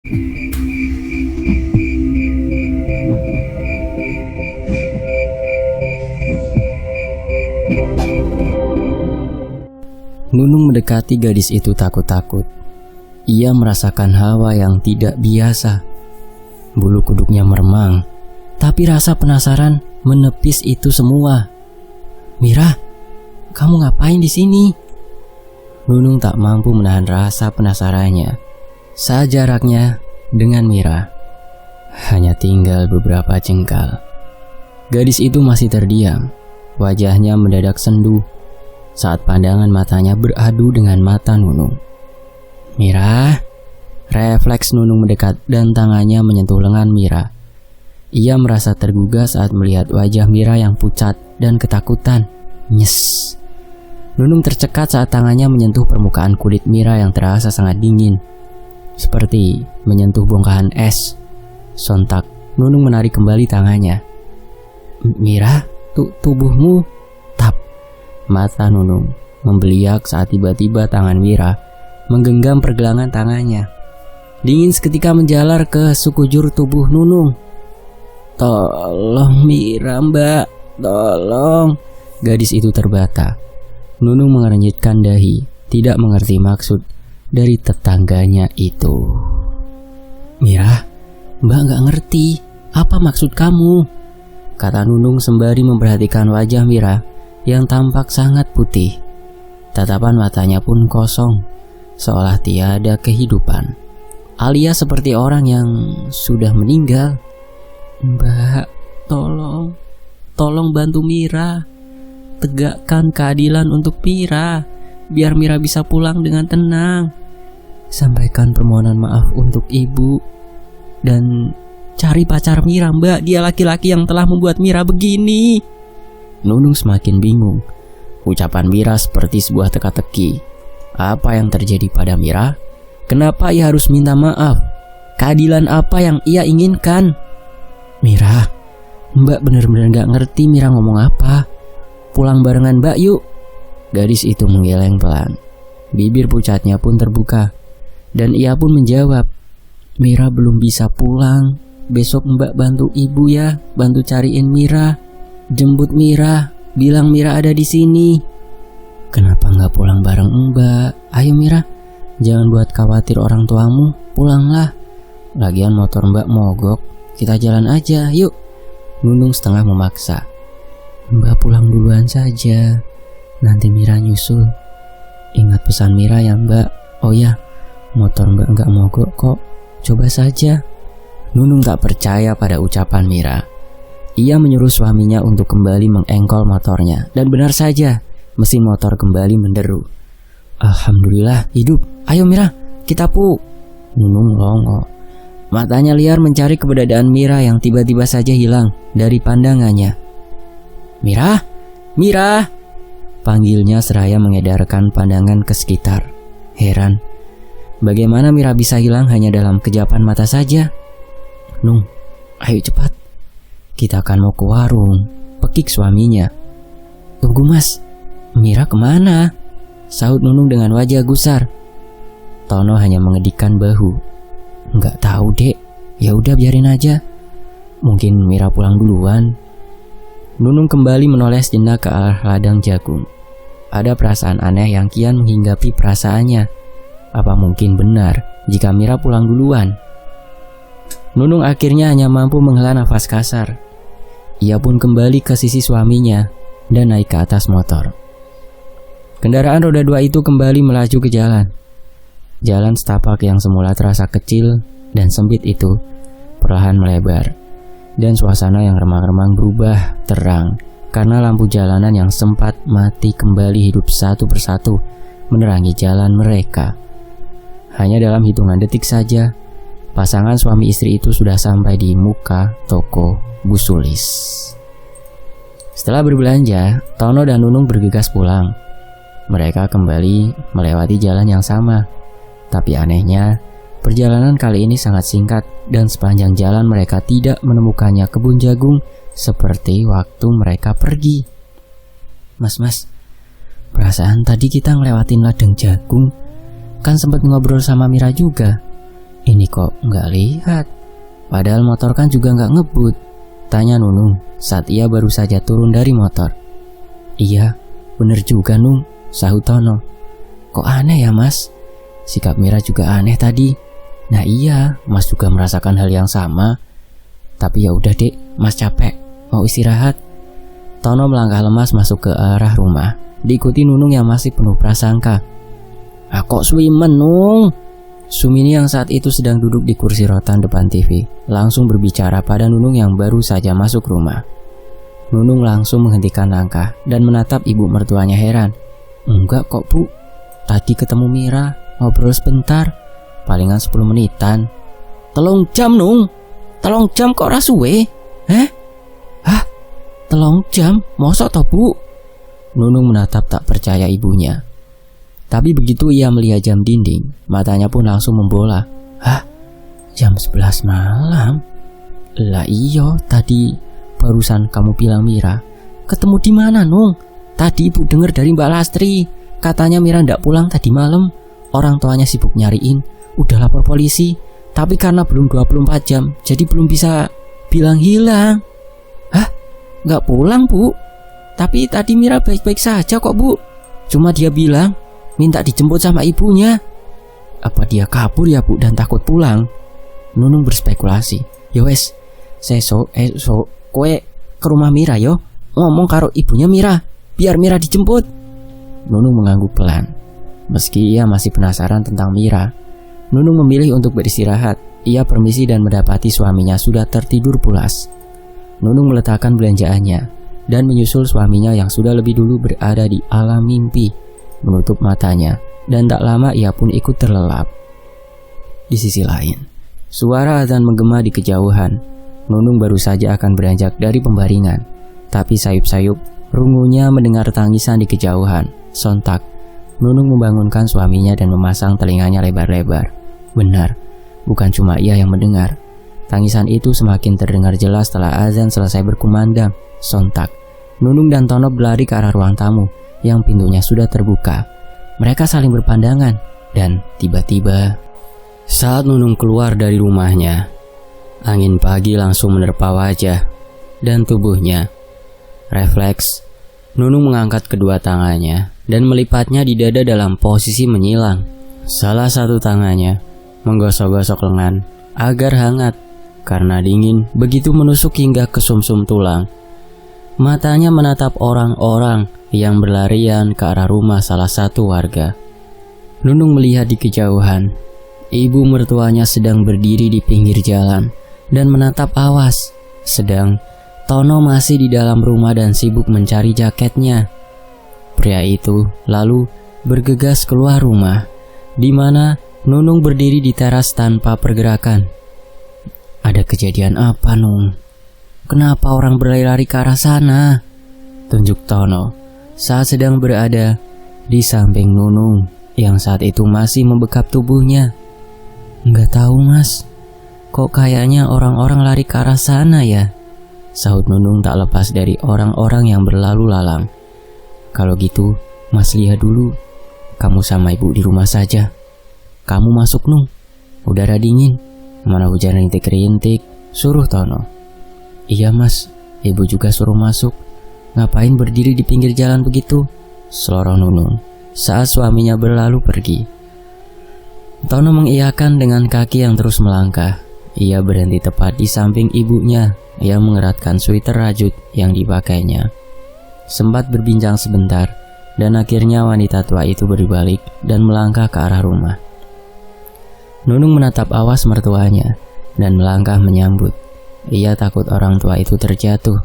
Nunung mendekati gadis itu takut-takut. Ia merasakan hawa yang tidak biasa. Bulu kuduknya meremang, tapi rasa penasaran menepis itu semua. "Mira, kamu ngapain di sini?" Nunung tak mampu menahan rasa penasarannya. Saat jaraknya dengan Mira hanya tinggal beberapa jengkal. Gadis itu masih terdiam. Wajahnya mendadak sendu saat pandangan matanya beradu dengan mata Nunung. "Mira!" Refleks Nunung mendekat dan tangannya menyentuh lengan Mira. Ia merasa tergugah saat melihat wajah Mira yang pucat dan ketakutan. Nyes. Nunung tercekat saat tangannya menyentuh permukaan kulit Mira yang terasa sangat dingin, seperti menyentuh bongkahan es. Sontak Nunung menarik kembali tangannya. "Mira, tubuhmu..." Tap. Mata Nunung membeliak saat tiba-tiba tangan Mira menggenggam pergelangan tangannya. Dingin seketika menjalar ke sekujur tubuh Nunung. "Tolong Mira, Mbak, tolong." Gadis itu terbata. Nunung mengernyitkan dahi, tidak mengerti maksud dari tetangganya itu. "Mira, Mbak gak ngerti. Apa maksud kamu?" kata Nunung sembari memperhatikan wajah Mira yang tampak sangat putih. Tatapan matanya pun kosong, seolah tiada kehidupan, alias seperti orang yang sudah meninggal. "Mbak, tolong bantu Mira. Tegakkan keadilan untuk Mira, biar Mira bisa pulang dengan tenang. Sampaikan permohonan maaf untuk ibu. Dan cari pacar Mira, Mbak. Dia laki-laki yang telah membuat Mira begini." Nunung semakin bingung. Ucapan Mira seperti sebuah teka-teki. Apa yang terjadi pada Mira? Kenapa ia harus minta maaf? Keadilan apa yang ia inginkan? "Mira, Mbak benar-benar gak ngerti Mira ngomong apa. Pulang barengan Mbak yuk." Gadis itu menggeleng pelan. Bibir pucatnya pun terbuka, dan ia pun menjawab, "Mira belum bisa pulang. Besok Mbak bantu ibu ya, bantu cariin Mira. Jemput Mira, bilang Mira ada di sini." "Kenapa gak pulang bareng Mbak? Ayo Mira, jangan buat khawatir orang tuamu. Pulanglah. Lagian motor Mbak mogok. Kita jalan aja, yuk." Nunung setengah memaksa. "Mbak pulang duluan saja, nanti Mira nyusul. Ingat pesan Mira ya Mbak. Oh ya, motor Mbak nggak mogok kok. Coba saja." Nunung tak percaya pada ucapan Mira. Ia menyuruh suaminya untuk kembali mengengkol motornya, dan benar saja, mesin motor kembali menderu. "Alhamdulillah hidup. Ayo Mira, kita pu." Nunung longo. Matanya liar mencari keberadaan Mira yang tiba-tiba saja hilang dari pandangannya. "Mira, Mira!" panggilnya seraya mengedarkan pandangan ke sekitar. Heran, bagaimana Mira bisa hilang hanya dalam kejapan mata saja. "Nung, ayo cepat. Kita akan mau ke warung," pekik suaminya. "Tunggu Mas, Mira kemana?" sahut Nunung dengan wajah gusar. Tono hanya mengedikkan bahu. "Nggak tahu dek, ya udah biarin aja. Mungkin Mira pulang duluan." Nunung kembali menoleh sejenak ke arah ladang jagung. Ada perasaan aneh yang kian menghinggapi perasaannya. Apa mungkin benar jika Mira pulang duluan? Nunung akhirnya hanya mampu menghela nafas kasar. Ia pun kembali ke sisi suaminya dan naik ke atas motor. Kendaraan roda 2 itu kembali melaju ke jalan. Jalan setapak yang semula terasa kecil dan sempit itu perlahan melebar, dan suasana yang remang-remang berubah terang karena lampu jalanan yang sempat mati kembali hidup satu persatu menerangi jalan mereka. Hanya dalam hitungan detik saja, pasangan suami istri itu sudah sampai di muka toko Bu Sulis. Setelah berbelanja, Tono dan Nunung bergegas pulang. Mereka kembali melewati jalan yang sama. Tapi anehnya, perjalanan kali ini sangat singkat dan sepanjang jalan mereka tidak menemukannya kebun jagung seperti waktu mereka pergi. Mas, perasaan tadi kita ngelewatin ladang jagung. Kan sempat ngobrol sama Mira juga. Ini kok nggak lihat? Padahal motor kan juga nggak ngebut, tanya Nunung saat ia baru saja turun dari motor. Iya, bener juga Nung, sahut Tono. Kok aneh ya Mas? Sikap Mira juga aneh tadi. Nah iya, Mas juga merasakan hal yang sama. Tapi ya udah dek, Mas capek, mau istirahat. Tono melangkah lemas masuk ke arah rumah, diikuti Nunung yang masih penuh prasangka. Kok swimen Nung? Sumini yang saat itu sedang duduk di kursi rotan depan TV langsung berbicara pada Nunung yang baru saja masuk rumah. Nunung langsung menghentikan langkah dan menatap ibu mertuanya heran. Enggak kok Bu, tadi ketemu Mira, ngobrol sebentar, palingan 10 menitan. Telung jam Nung, telung jam kok rasuwe? Hah? Telung jam? Mosok toh Bu? Nunung menatap tak percaya ibunya. Tapi begitu ia melihat jam dinding, matanya pun langsung membola. Hah? Jam 11 malam? Lah iyo, tadi barusan kamu bilang Mira ketemu di mana Nung? Tadi ibu dengar dari Mbak Lastri, katanya Mira ndak pulang tadi malam. Orang tuanya sibuk nyariin, udah lapor polisi, tapi karena belum 24 jam, jadi belum bisa bilang hilang. Hah? Nggak pulang Bu? Tapi tadi Mira baik-baik saja kok Bu. Cuma dia bilang minta dijemput sama ibunya. Apa dia kabur ya Bu dan takut pulang? Nunung berspekulasi. Yo wes, kowe ke rumah Mira yo, ngomong karo ibunya Mira, biar Mira dijemput. Nunung mengangguk pelan. Meski ia masih penasaran tentang Mira, Nunung memilih untuk beristirahat. Ia permisi dan mendapati suaminya sudah tertidur pulas. Nunung meletakkan belanjaannya dan menyusul suaminya yang sudah lebih dulu berada di alam mimpi, menutup matanya, dan tak lama ia pun ikut terlelap. Di sisi lain, suara azan menggema di kejauhan. Nunung baru saja akan beranjak dari pembaringan, tapi sayup-sayup rungunya mendengar tangisan di kejauhan. Sontak, Nunung membangunkan suaminya dan memasang telinganya lebar-lebar. Benar, bukan cuma ia yang mendengar. Tangisan itu semakin terdengar jelas setelah azan selesai berkumandang. Sontak, Nunung dan Tono berlari ke arah ruang tamu yang pintunya sudah terbuka. Mereka saling berpandangan dan tiba-tiba saat Nunung keluar dari rumahnya, angin pagi langsung menerpa wajah dan tubuhnya. Refleks, Nunung mengangkat kedua tangannya dan melipatnya di dada dalam posisi menyilang. Salah satu tangannya menggosok-gosok lengan agar hangat karena dingin begitu menusuk hingga ke sumsum tulang. Matanya menatap orang-orang yang berlarian ke arah rumah salah satu warga. Nunung melihat di kejauhan, ibu mertuanya sedang berdiri di pinggir jalan dan menatap awas. Sedang Tono masih di dalam rumah dan sibuk mencari jaketnya. Pria itu lalu bergegas keluar rumah, di mana Nunung berdiri di teras tanpa pergerakan. Ada kejadian apa Nung? Kenapa orang berlari-lari ke arah sana? Tunjuk Tono saat sedang berada di samping Nunung yang saat itu masih membekap tubuhnya. Enggak tahu Mas, kok kayaknya orang-orang lari ke arah sana ya? Sahut Nunung tak lepas dari orang-orang yang berlalu lalang. Kalau gitu, Mas lihat dulu. Kamu sama ibu di rumah saja. Kamu masuk Nung, udara dingin, mana hujan rintik-rintik, suruh Tono. Iya Mas, ibu juga suruh masuk. Ngapain berdiri di pinggir jalan begitu? Seloroh Nunung saat suaminya berlalu pergi. Tono mengiyakan dengan kaki yang terus melangkah. Ia berhenti tepat di samping ibunya yang mengeratkan sweater rajut yang dipakainya. Sempat berbincang sebentar, dan akhirnya wanita tua itu berbalik dan melangkah ke arah rumah. Nunung menatap awas mertuanya dan melangkah menyambut. Ia takut orang tua itu terjatuh.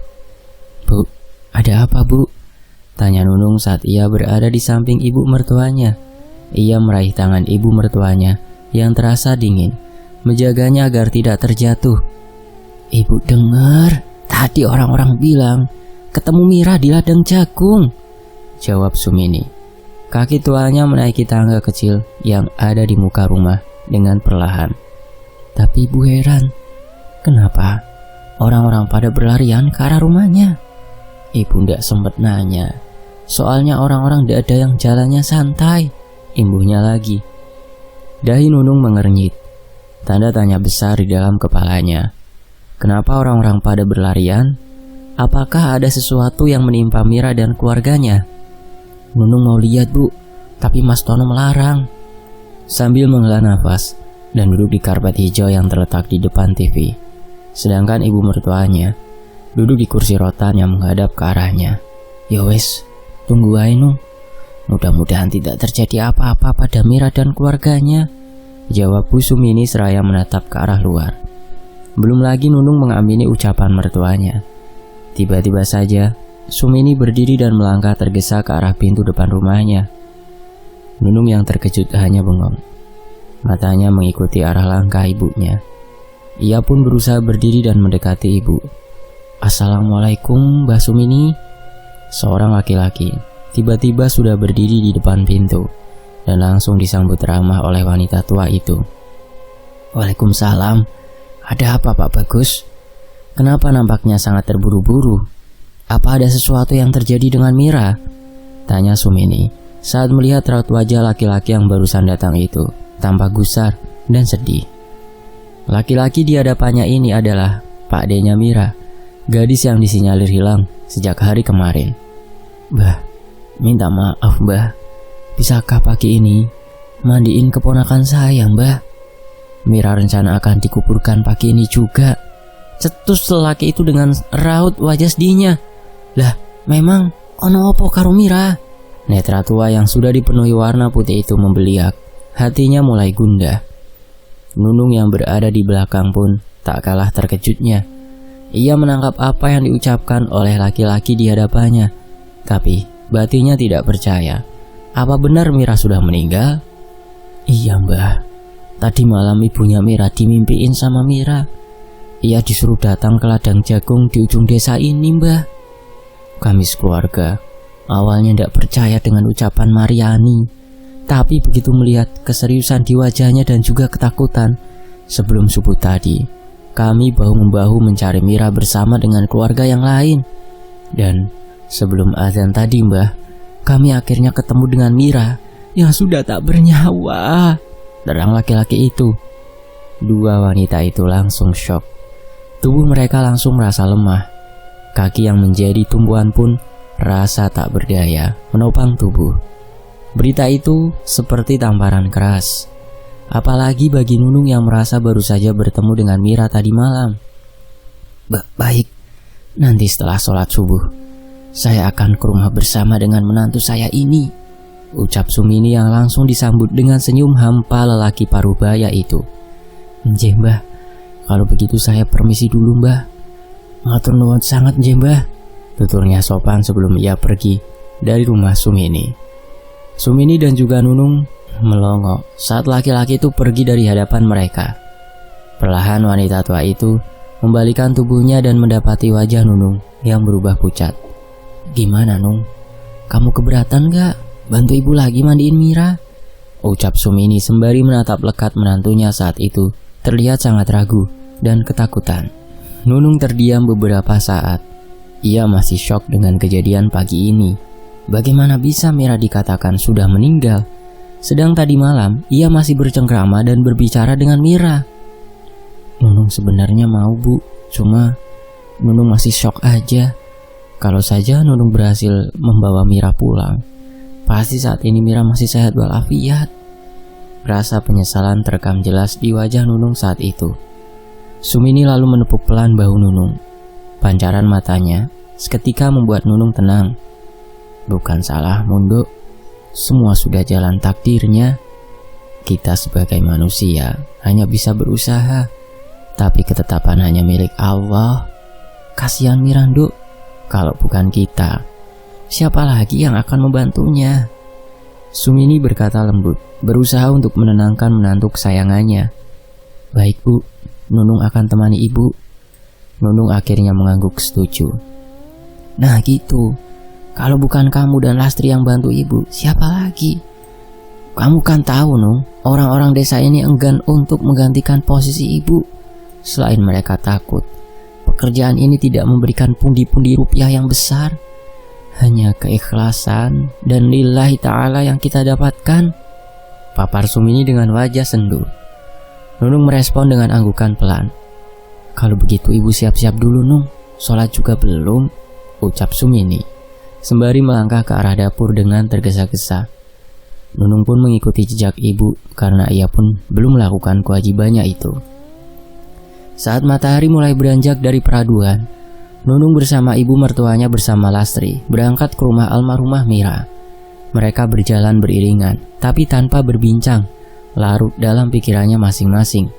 Bu, ada apa Bu? Tanya Nunung saat ia berada di samping ibu mertuanya. Ia meraih tangan ibu mertuanya yang terasa dingin, menjaganya agar tidak terjatuh. Ibu dengar, tadi orang-orang bilang ketemu Mira di ladang jagung, jawab Sumini. Kaki tuanya menaiki tangga kecil yang ada di muka rumah dengan perlahan. Tapi ibu heran, kenapa orang-orang pada berlarian ke arah rumahnya? Ibu ndak sempat nanya, soalnya orang-orang ndak ada yang jalannya santai, imbuhnya lagi. Dahi Nunung mengernyit. Tanda tanya besar di dalam kepalanya. Kenapa orang-orang pada berlarian? Apakah ada sesuatu yang menimpa Mira dan keluarganya? Nunung mau lihat, Bu, tapi Mas Tono melarang. Sambil menghela nafas dan duduk di karpet hijau yang terletak di depan TV. Sedangkan ibu mertuanya duduk di kursi rotan yang menghadap ke arahnya. Ya wes, tunggu aja Nung. Mudah-mudahan tidak terjadi apa-apa pada Mira dan keluarganya, jawab Bu Sumini seraya menatap ke arah luar. Belum lagi Nunung mengamini ucapan mertuanya. Tiba-tiba saja Sumini berdiri dan melangkah tergesa ke arah pintu depan rumahnya. Nunung yang terkejut hanya bengong. Matanya mengikuti arah langkah ibunya. Ia pun berusaha berdiri dan mendekati ibu. Assalamualaikum, Mbak Sumini. Seorang laki-laki tiba-tiba sudah berdiri di depan pintu dan langsung disambut ramah oleh wanita tua itu. Waalaikumsalam. Ada apa Pak Bagus? Kenapa nampaknya sangat terburu-buru? Apa ada sesuatu yang terjadi dengan Mira? Tanya Sumini saat melihat raut wajah laki-laki yang barusan datang itu tampak gusar dan sedih. Laki-laki di hadapannya ini adalah Pak D-nya Mira, gadis yang disinyalir hilang sejak hari kemarin. Mbah, minta maaf Mbah. Bisakah pagi ini mandiin keponakan saya Mbah? Mira rencana akan dikuburkan pagi ini juga. Cetus lelaki itu dengan raut wajah sedihnya. Lah, memang ono opo karo Mira? Netra tua yang sudah dipenuhi warna putih itu membeliak. Hatinya mulai gundah. Nunung yang berada di belakang pun tak kalah terkejutnya. Ia menangkap apa yang diucapkan oleh laki-laki di hadapannya. Tapi batinnya tidak percaya. Apa benar Mira sudah meninggal? Iya Mbah. Tadi malam ibunya Mira dimimpiin sama Mira. Ia disuruh datang ke ladang jagung di ujung desa ini Mbah. Kami sekeluarga awalnya tidak percaya dengan ucapan Mariani. Tapi begitu melihat keseriusan di wajahnya dan juga ketakutan, sebelum subuh tadi, kami bahu-membahu mencari Mira bersama dengan keluarga yang lain. Dan sebelum azan tadi Mbah, kami akhirnya ketemu dengan Mira yang sudah tak bernyawa. Terang laki-laki itu. Dua wanita itu langsung syok. Tubuh mereka langsung merasa lemah. Kaki yang menjadi tumbuhan pun rasa tak berdaya menopang tubuh. Berita itu seperti tamparan keras. Apalagi bagi Nunung yang merasa baru saja bertemu dengan Mira tadi malam. Baik, nanti setelah sholat subuh, saya akan ke rumah bersama dengan menantu saya ini, ucap Sumini yang langsung disambut dengan senyum hampa lelaki parubaya itu. Nggih Mbah, kalau begitu saya permisi dulu Mbah. Matur nuwun sangat nggih Mbah, tuturnya sopan sebelum ia pergi dari rumah Sumini. Sumini dan juga Nunung melongo saat laki-laki itu pergi dari hadapan mereka. Perlahan wanita tua itu membalikan tubuhnya dan mendapati wajah Nunung yang berubah pucat. Gimana Nung? Kamu keberatan gak bantu ibu lagi mandiin Mira? Ucap Sumini sembari menatap lekat menantunya saat itu terlihat sangat ragu dan ketakutan. Nunung terdiam beberapa saat. Ia masih syok dengan kejadian pagi ini. Bagaimana bisa Mira dikatakan sudah meninggal, sedang tadi malam ia masih bercengkrama dan berbicara dengan Mira. Nunung sebenarnya mau Bu, cuma Nunung masih syok aja. Kalau saja Nunung berhasil membawa Mira pulang, pasti saat ini Mira masih sehat walafiat. Rasa penyesalan terekam jelas di wajah Nunung saat itu. Sumini lalu menepuk pelan bahu Nunung. Pancaran matanya seketika membuat Nunung tenang. Bukan salah Nduk, semua sudah jalan takdirnya. Kita sebagai manusia hanya bisa berusaha, tapi ketetapan hanya milik Allah. Kasihan Mira Nduk, kalau bukan kita, siapa lagi yang akan membantunya? Sumini berkata lembut, berusaha untuk menenangkan menantu kesayangannya. Baik Bu, Nunung akan temani ibu. Nunung akhirnya mengangguk setuju. Nah gitu. Kalau bukan kamu dan Lastri yang bantu ibu, siapa lagi? Kamu kan tahu Nung, orang-orang desa ini enggan untuk menggantikan posisi ibu. Selain mereka takut, pekerjaan ini tidak memberikan pundi-pundi rupiah yang besar. Hanya keikhlasan dan lillahi ta'ala yang kita dapatkan, papar Sumini dengan wajah sendu. Nunung merespon dengan anggukan pelan. "Kalau begitu ibu siap-siap dulu, Nung. Sholat juga belum," ucap Sumini, sembari melangkah ke arah dapur dengan tergesa-gesa. Nunung pun mengikuti jejak ibu karena ia pun belum melakukan kewajibannya itu. Saat matahari mulai beranjak dari peraduan, Nunung bersama ibu mertuanya bersama Lastri berangkat ke rumah almarhumah Mira. Mereka berjalan beriringan, tapi tanpa berbincang, larut dalam pikirannya masing-masing.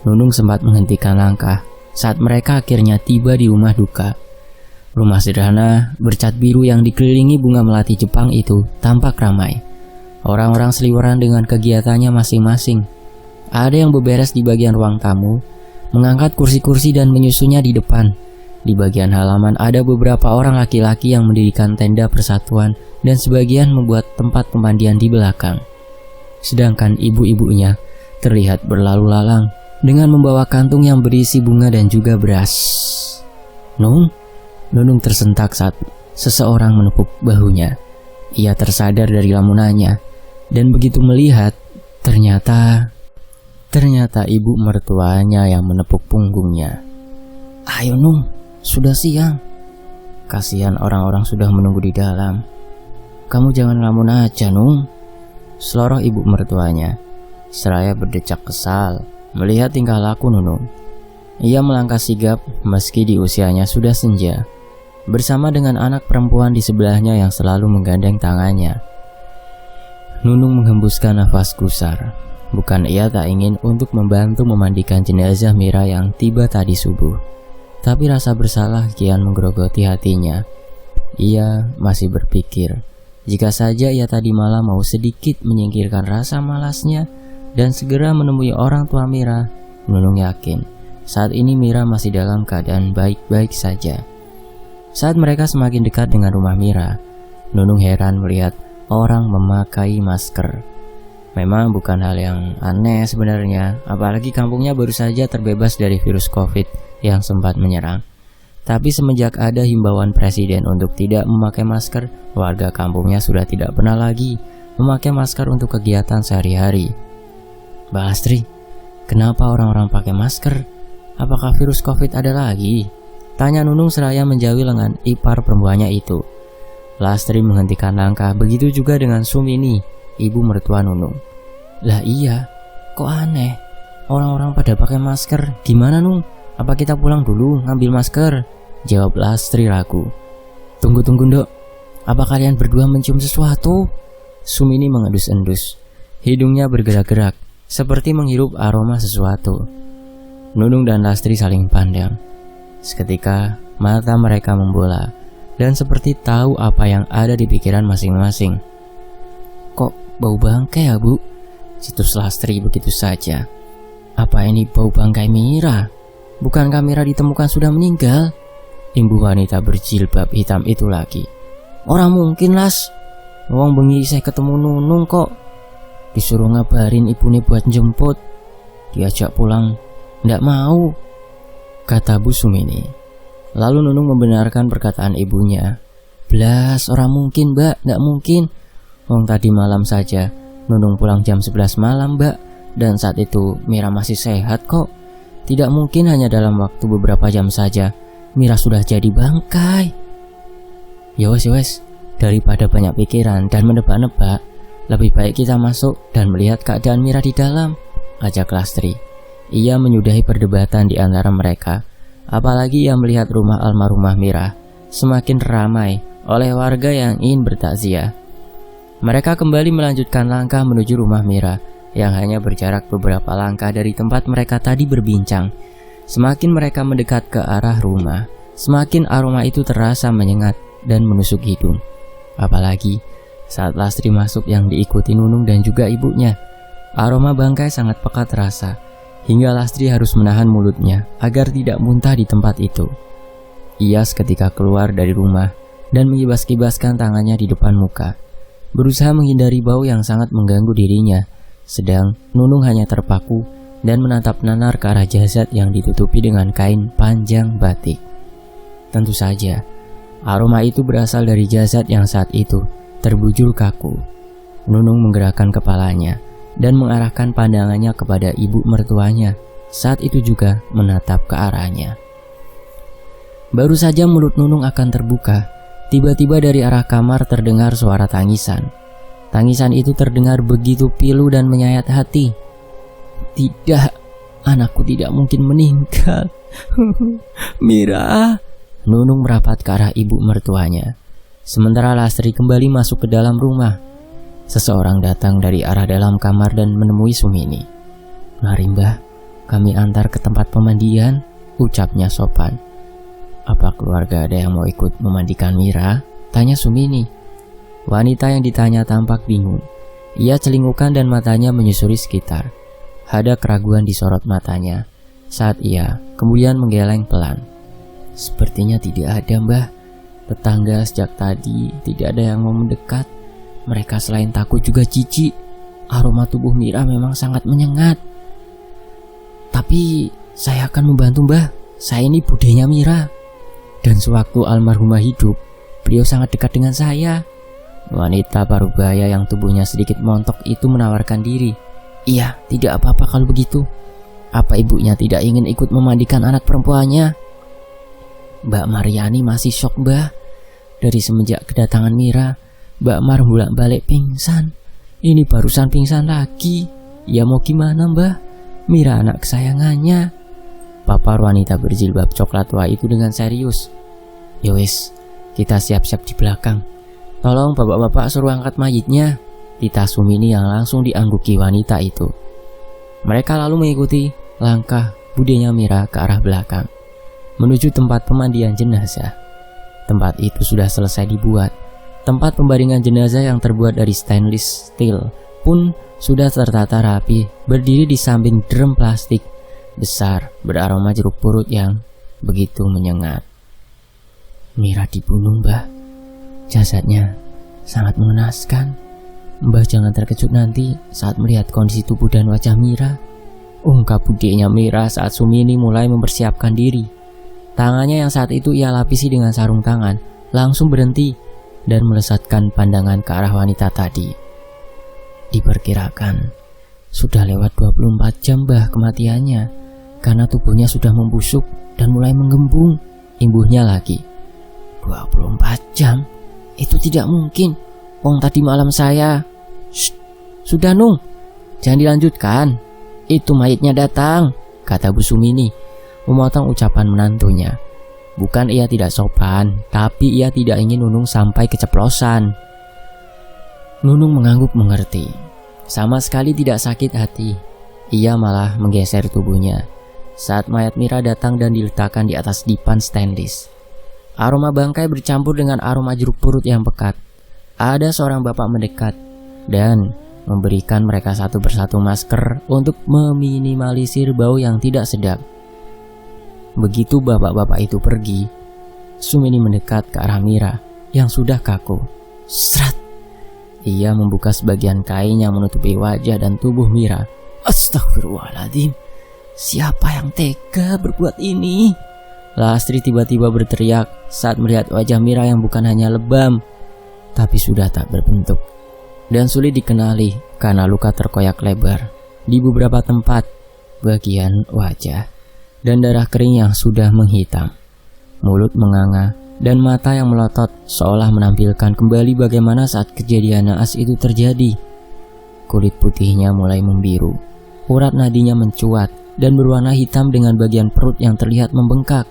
Nunung sempat menghentikan langkah saat mereka akhirnya tiba di rumah duka. Rumah sederhana bercat biru yang dikelilingi bunga melati Jepang itu tampak ramai. Orang-orang seliweran dengan kegiatannya masing-masing. Ada yang beberes di bagian ruang tamu, mengangkat kursi-kursi dan menyusunnya di depan. Di bagian halaman ada beberapa orang laki-laki yang mendirikan tenda persatuan dan sebagian membuat tempat pemandian di belakang. Sedangkan ibu-ibunya terlihat berlalu lalang dengan membawa kantung yang berisi bunga dan juga beras. Nunung tersentak saat seseorang menepuk bahunya. Ia tersadar dari lamunannya dan begitu melihat, ternyata ibu mertuanya yang menepuk punggungnya. "Ayo Nung, sudah siang. Kasihan orang-orang sudah menunggu di dalam. Kamu jangan lamun aja, Nung," seloroh ibu mertuanya, seraya berdecak kesal melihat tingkah laku Nunung. Ia melangkah sigap meski di usianya sudah senja, bersama dengan anak perempuan di sebelahnya yang selalu menggandeng tangannya. Nunung menghembuskan nafas gusar. Bukan ia tak ingin untuk membantu memandikan jenazah Mira yang tiba tadi subuh, tapi rasa bersalah kian menggerogoti hatinya. Ia masih berpikir, jika saja ia tadi malam mau sedikit menyingkirkan rasa malasnya dan segera menemui orang tua Mira, Nunung yakin saat ini Mira masih dalam keadaan baik-baik saja. Saat mereka semakin dekat dengan rumah Mira, Nunung heran melihat orang memakai masker. Memang bukan hal yang aneh sebenarnya, apalagi kampungnya baru saja terbebas dari virus COVID yang sempat menyerang. Tapi semenjak ada himbauan presiden untuk tidak memakai masker, warga kampungnya sudah tidak pernah lagi memakai masker untuk kegiatan sehari-hari. "Mbak Lastri, kenapa orang-orang pakai masker? Apakah virus COVID ada lagi?" tanya Nunung seraya menjauhi lengan ipar perempuannya itu. Lastri menghentikan langkah, begitu juga dengan Sumini, ibu mertua Nunung. "Lah iya, kok aneh? Orang-orang pada pakai masker. Gimana Nung? Apa kita pulang dulu ngambil masker?" jawab Lastri ragu. Tunggu Ndok, apa kalian berdua mencium sesuatu?" Sumini mengendus-endus. Hidungnya bergerak-gerak seperti menghirup aroma sesuatu. Nunung dan Lastri saling pandang. Seketika mata mereka membola dan seperti tahu apa yang ada di pikiran masing-masing. "Kok bau bangkai ya Bu?" situs Lastri begitu saja. "Apa ini bau bangkai Mira? Bukankah Mira ditemukan sudah meninggal?" imbu wanita berjilbab hitam itu lagi. "Orang mungkin Las, wong bengi saya ketemu Nunung kok. Disuruh ngabarin ibune buat jemput, diajak pulang ndak mau," kata Bu Sumini. Lalu Nunung membenarkan perkataan ibunya. "Blas, orang mungkin Mbak, ndak mungkin. Wong tadi malam saja Nunung pulang jam 11 malam Mbak, dan saat itu Mira masih sehat kok. Tidak mungkin hanya dalam waktu beberapa jam saja Mira sudah jadi bangkai." "Ya wes, daripada banyak pikiran dan menebak-nebak, lebih baik kita masuk dan melihat keadaan Mira di dalam," ajak Lastri. Ia menyudahi perdebatan di antara mereka. Apalagi ia melihat rumah almarhumah Mira semakin ramai oleh warga yang ingin bertakziah. Mereka kembali melanjutkan langkah menuju rumah Mira yang hanya berjarak beberapa langkah dari tempat mereka tadi berbincang. Semakin mereka mendekat ke arah rumah, semakin aroma itu terasa menyengat dan menusuk hidung. Apalagi saat Lastri masuk yang diikuti Nunung dan juga ibunya, aroma bangkai sangat pekat terasa, hingga Lastri harus menahan mulutnya agar tidak muntah di tempat itu. Ia seketika keluar dari rumah dan mengibas-kibaskan tangannya di depan muka, berusaha menghindari bau yang sangat mengganggu dirinya. Sedang Nunung hanya terpaku dan menatap nanar ke arah jasad yang ditutupi dengan kain panjang batik. Tentu saja, aroma itu berasal dari jasad yang saat itu terbujur kaku. Nunung menggerakkan kepalanya dan mengarahkan pandangannya kepada ibu mertuanya. Saat itu juga menatap ke arahnya. Baru saja mulut Nunung akan terbuka, tiba-tiba dari arah kamar terdengar suara tangisan. Tangisan itu terdengar begitu pilu dan menyayat hati. Tidak, anakku tidak mungkin meninggal. Mira. Nunung merapat ke arah ibu mertuanya. Sementara Lastri kembali masuk ke dalam rumah. Seseorang datang dari arah dalam kamar dan menemui Sumini. Mari mbah, kami antar ke tempat pemandian, ucapnya sopan. Apa keluarga ada yang mau ikut memandikan Mira? Tanya Sumini. Wanita yang ditanya tampak bingung. Ia celingukan dan matanya menyusuri sekitar. Ada keraguan di sorot matanya saat ia kemudian menggeleng pelan. Sepertinya tidak ada mbah. Tetangga sejak tadi tidak ada yang mau mendekat. Mereka selain takut juga jijik. Aroma tubuh Mira memang sangat menyengat. Tapi saya akan membantu mbah. Saya ini budenya Mira. Dan sewaktu almarhumah hidup, beliau sangat dekat dengan saya. Wanita parubaya yang tubuhnya sedikit montok itu menawarkan diri. Iya, tidak apa-apa kalau begitu. Apa ibunya tidak ingin ikut memandikan anak perempuannya? Mbak Mariani masih syok mbah. Dari semenjak kedatangan Mira, Mbak Mar bolak-balik pingsan. Ini barusan pingsan lagi. Ya mau gimana mbah? Mira anak kesayangannya. Papar wanita berjilbab coklat tua itu dengan serius. Yowis, kita siap-siap di belakang. Tolong bapak-bapak suruh angkat mayitnya. Tita Sumini yang langsung diangguki wanita itu. Mereka lalu mengikuti langkah budenya Mira ke arah belakang, menuju tempat pemandian jenazah. Tempat itu sudah selesai dibuat. Tempat pembaringan jenazah yang terbuat dari stainless steel pun sudah tertata rapi, berdiri di samping drum plastik besar beraroma jeruk purut yang begitu menyengat. Mira dibunuh mbah. Jasadnya sangat mengenaskan. Mbah jangan terkejut nanti saat melihat kondisi tubuh dan wajah Mira, ungkap budenya Mira saat Sumini mulai mempersiapkan diri. Tangannya yang saat itu ia lapisi dengan sarung tangan langsung berhenti dan melesatkan pandangan ke arah wanita tadi. Diperkirakan sudah lewat 24 jam mbah kematiannya, karena tubuhnya sudah membusuk dan mulai menggembung. Imbuhnya lagi. 24 jam? Itu tidak mungkin. Tadi malam saya... Shh, sudah Nung, jangan dilanjutkan. Itu mayitnya datang, kata Bu Sumini memotong ucapan menantunya. Bukan ia tidak sopan, tapi ia tidak ingin Nunung sampai keceplosan. Nunung mengangguk mengerti. Sama sekali tidak sakit hati. Ia malah menggeser tubuhnya saat mayat Mira datang dan diletakkan di atas dipan stainless. Aroma bangkai bercampur dengan aroma jeruk purut yang pekat. Ada seorang bapak mendekat dan memberikan mereka satu persatu masker untuk meminimalisir bau yang tidak sedap. Begitu bapak-bapak itu pergi, Sumini mendekat ke arah Mira yang sudah kaku. Srat! Ia membuka sebagian kain yang menutupi wajah dan tubuh Mira. Astagfirullahaladzim, siapa yang tega berbuat ini? Lastri tiba-tiba berteriak saat melihat wajah Mira yang bukan hanya lebam, tapi sudah tak berbentuk dan sulit dikenali karena luka terkoyak lebar di beberapa tempat bagian wajah dan darah kering yang sudah menghitam. Mulut menganga dan mata yang melotot seolah menampilkan kembali bagaimana saat kejadian naas itu terjadi. Kulit putihnya mulai membiru, urat nadinya mencuat dan berwarna hitam dengan bagian perut yang terlihat membengkak.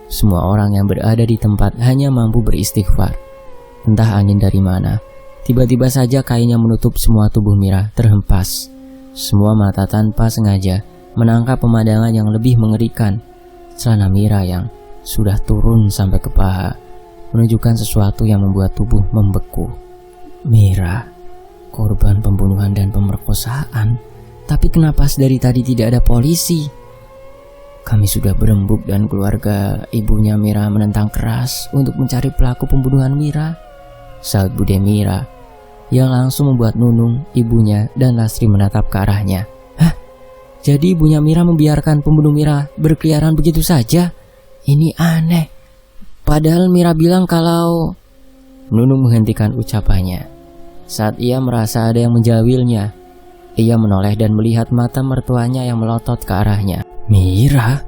Semua orang yang berada di tempat hanya mampu beristighfar. Entah angin dari mana, tiba-tiba saja kainnya menutup semua tubuh Mira terhempas. Semua mata tanpa sengaja menangkap pemandangan yang lebih mengerikan. Celana Mira yang sudah turun sampai ke paha menunjukkan sesuatu yang membuat tubuh membeku. Mira, korban pembunuhan dan pemerkosaan. Tapi kenapa dari tadi tidak ada polisi? Kami sudah berembuk dan keluarga ibunya Mira menentang keras untuk mencari pelaku pembunuhan Mira, saut Bude Mira, yang langsung membuat Nunung, ibunya, dan Lastri menatap ke arahnya. Hah? Jadi ibunya Mira membiarkan pembunuh Mira berkeliaran begitu saja? Ini aneh. Padahal Mira bilang kalau... Nunung menghentikan ucapannya saat ia merasa ada yang menjawilnya. Ia menoleh dan melihat mata mertuanya yang melotot ke arahnya. "Mira?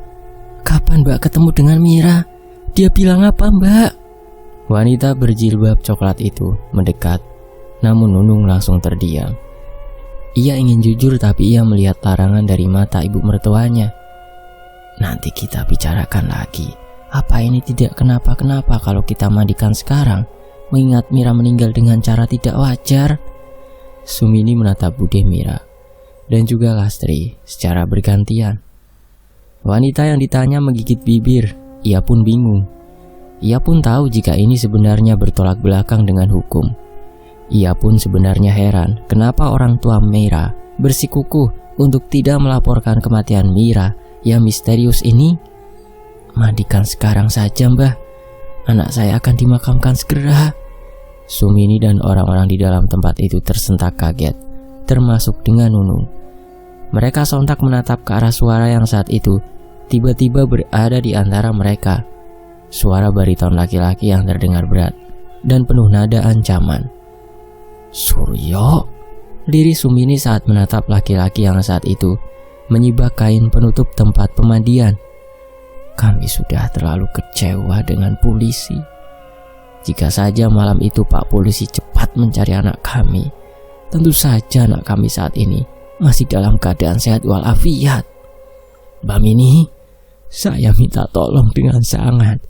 Kapan Mbak ketemu dengan Mira? Dia bilang apa Mbak?" Wanita berjilbab coklat itu mendekat, namun Nunung langsung terdiam. Ia ingin jujur tapi ia melihat larangan dari mata ibu mertuanya. "Nanti kita bicarakan lagi. Apa ini tidak kenapa-kenapa kalau kita mandikan sekarang, mengingat Mira meninggal dengan cara tidak wajar?" Sumini menatap Bude Mira dan juga Lastri secara bergantian. Wanita yang ditanya menggigit bibir. Ia pun bingung. Ia pun tahu jika ini sebenarnya bertolak belakang dengan hukum. Ia pun sebenarnya heran kenapa orang tua Mira bersikukuh untuk tidak melaporkan kematian Mira yang misterius ini. "Mandikan sekarang saja Mbah, anak saya akan dimakamkan segera." Sumini dan orang-orang di dalam tempat itu tersentak kaget, termasuk dengan Nunung. Mereka sontak menatap ke arah suara yang saat itu tiba-tiba berada di antara mereka. Suara bariton laki-laki yang terdengar berat dan penuh nada ancaman. "Suryo!" Diri Sumini saat menatap laki-laki yang saat itu menyibak kain penutup tempat pemandian. "Kami sudah terlalu kecewa dengan polisi. Jika saja malam itu Pak Polisi cepat mencari anak kami, tentu saja anak kami saat ini masih dalam keadaan sehat walafiat. Mbak Mini, saya minta tolong dengan sangat.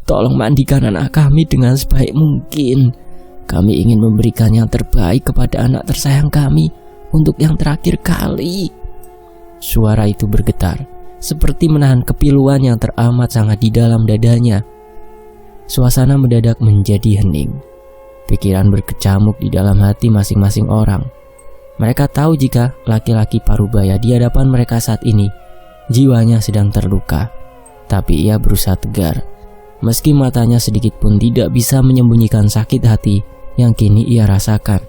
Tolong mandikan anak kami dengan sebaik mungkin. Kami ingin memberikan yang terbaik kepada anak tersayang kami untuk yang terakhir kali." Suara itu bergetar, seperti menahan kepiluan yang teramat sangat di dalam dadanya. Suasana mendadak menjadi hening. Pikiran berkecamuk di dalam hati masing-masing orang. Mereka tahu jika laki-laki parubaya di hadapan mereka saat ini jiwanya sedang terluka. Tapi ia berusaha tegar, meski matanya sedikit pun tidak bisa menyembunyikan sakit hati yang kini ia rasakan.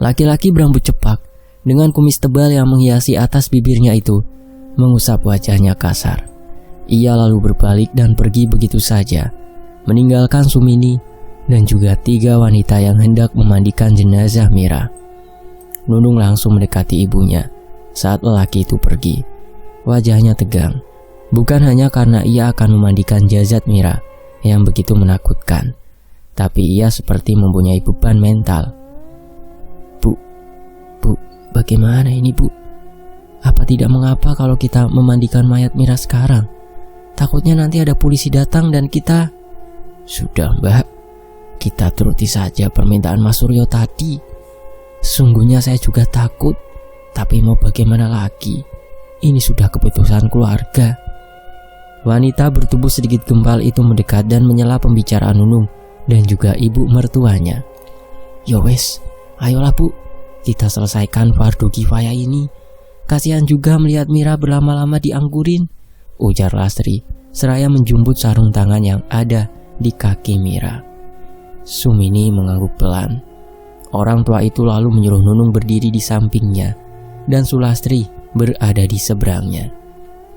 Laki-laki berambut cepak dengan kumis tebal yang menghiasi atas bibirnya itu mengusap wajahnya kasar. Ia lalu berbalik dan pergi begitu saja, meninggalkan Sumini dan juga 3 wanita yang hendak memandikan jenazah Mira. Nunung langsung mendekati ibunya saat lelaki itu pergi. Wajahnya tegang, bukan hanya karena ia akan memandikan jasad Mira yang begitu menakutkan, tapi ia seperti mempunyai beban mental. Bu, bagaimana ini Bu? Apa tidak mengapa kalau kita memandikan mayat Mira sekarang? Takutnya nanti ada polisi datang dan kita..." "Sudah Mbak, kita turuti saja permintaan Mas Suryo tadi. Sungguhnya saya juga takut, tapi mau bagaimana lagi? Ini sudah keputusan keluarga." Wanita bertubuh sedikit gempal itu mendekat dan menyela pembicaraan Nunung dan juga ibu mertuanya. "Ya wes, ayolah Bu, kita selesaikan fardu kifayah ini. Kasihan juga melihat Mira berlama-lama dianggurin," ujar Lastri seraya menjumput sarung tangan yang ada di kaki Mira. Sumini mengangguk pelan. Orang tua itu lalu menyuruh Nunung berdiri di sampingnya dan Sulastri berada di seberangnya.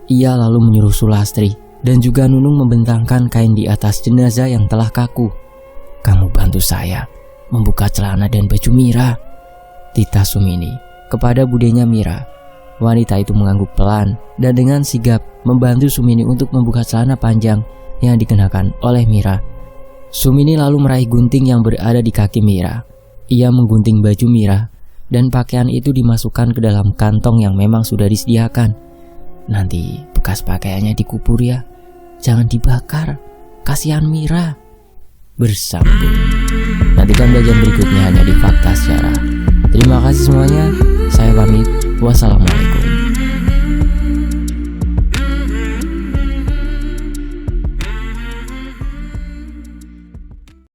Ia lalu menyuruh Sulastri dan juga Nunung membentangkan kain di atas jenazah yang telah kaku. "Kamu bantu saya membuka celana dan baju Mira," titah Sumini kepada budenya Mira. Wanita itu mengangguk pelan dan dengan sigap membantu Sumini untuk membuka celana panjang yang dikenakan oleh Mira. Sumini lalu meraih gunting yang berada di kaki Mira. Ia menggunting baju Mira dan pakaian itu dimasukkan ke dalam kantong yang memang sudah disediakan. "Nanti bekas pakaiannya dikubur ya, jangan dibakar, kasihan Mira." Bersambung. Nantikan bagian berikutnya hanya di Fakta Sejarah. Terima kasih semuanya. Saya pamit. Wassalamualaikum.